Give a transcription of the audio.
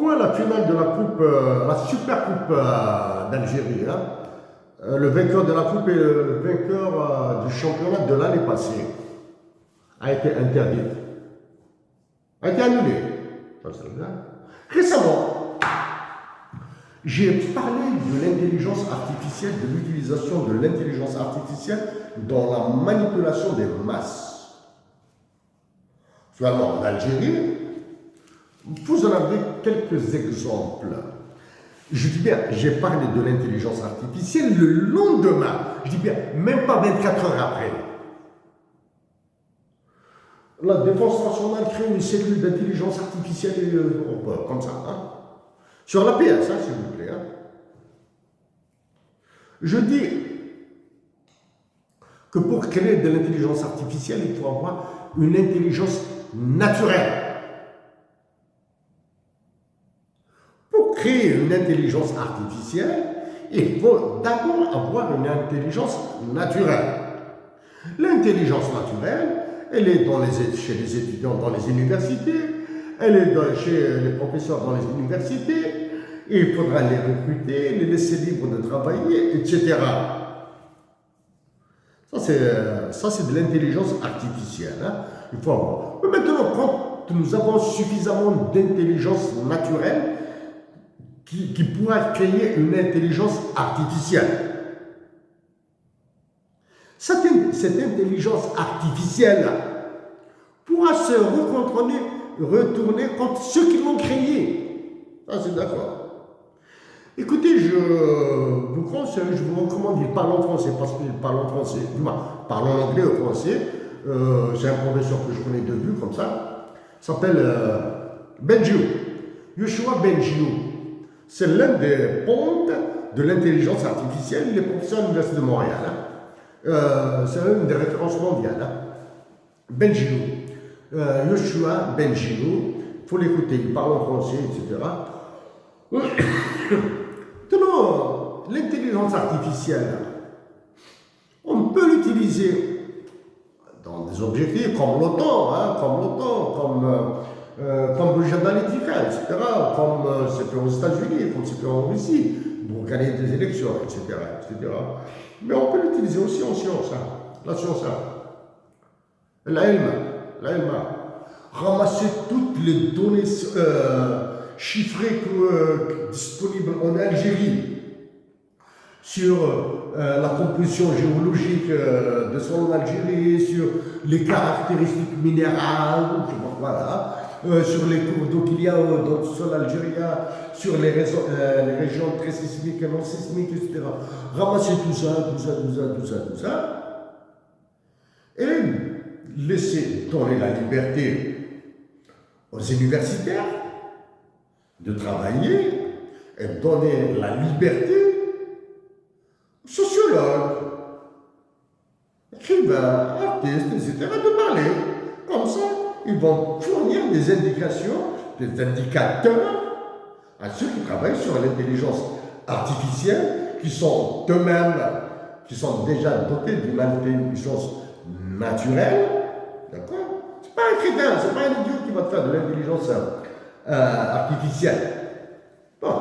pourquoi la finale de la coupe, la super coupe d'Algérie, hein, le vainqueur de la coupe et le vainqueur du championnat de l'année passée a été interdite, a été annulée. Récemment, j'ai parlé de l'intelligence artificielle, de l'utilisation de l'intelligence artificielle dans la manipulation des masses. Finalement, en Algérie, vous en avez quelques exemples. Je dis bien, j'ai parlé de l'intelligence artificielle le lendemain. Je dis bien, même pas 24 heures après. La Défense nationale crée une cellule d'intelligence artificielle comme ça, hein, sur la PS, hein, s'il vous plaît. Hein. Je dis que pour créer de l'intelligence artificielle, il faut avoir une intelligence naturelle. Pour créer une intelligence artificielle, il faut d'abord avoir une intelligence naturelle. L'intelligence naturelle, elle est chez les étudiants dans les universités, elle est chez les professeurs dans les universités, il faudra les recruter, les laisser libres de travailler, etc. Ça, c'est de l'intelligence artificielle. Hein. Il faut avoir. Mais maintenant, quand nous avons suffisamment d'intelligence naturelle qui pourra créer une intelligence artificielle, cette intelligence artificielle pourra se retourner contre ceux qui l'ont créée. Ça, c'est d'accord. Écoutez, je vous conseille, je vous recommande, il parle en français parce qu'il parle en français. Moi, parle en anglais ou français. C'est un professeur que je connais de vue comme ça. Il s'appelle Benjou. Yoshua Benjou. C'est l'un des pontes de l'intelligence artificielle. Il est professeur à l'Université de Montréal. Hein. C'est l'une des références mondiales. Hein. Benjou. Yoshua Benjou. Il faut l'écouter, il parle en français, etc. Maintenant, l'intelligence artificielle, on peut l'utiliser dans des objectifs comme l'OTAN, hein, comme Cambridge Analytica, etc., comme c'est fait aux États-Unis, comme c'est fait en Russie, pour gagner des élections, etc., etc. Mais on peut l'utiliser aussi en science, hein, la science, hein. L'ALMA, ramasser toutes les données chiffrées disponibles en Algérie sur la composition géologique de son Algérie, sur les caractéristiques minérales, voilà, sur les cours d'eau qu'il y a dans le sol algérien, sur les régions très sismiques et non sismiques, etc. Ramasser tout ça, et laisser donner la liberté aux universitaires de travailler et donner la liberté aux sociologues, écrivains, artistes, etc. de parler. Comme ça, ils vont fournir des indications, des indicateurs à ceux qui travaillent sur l'intelligence artificielle, qui sont eux-mêmes, qui sont déjà dotés d'une intelligence naturelle. D'accord? C'est pas un crétin, c'est pas un idiot qui va te faire de l'intelligence artificielle. Bon.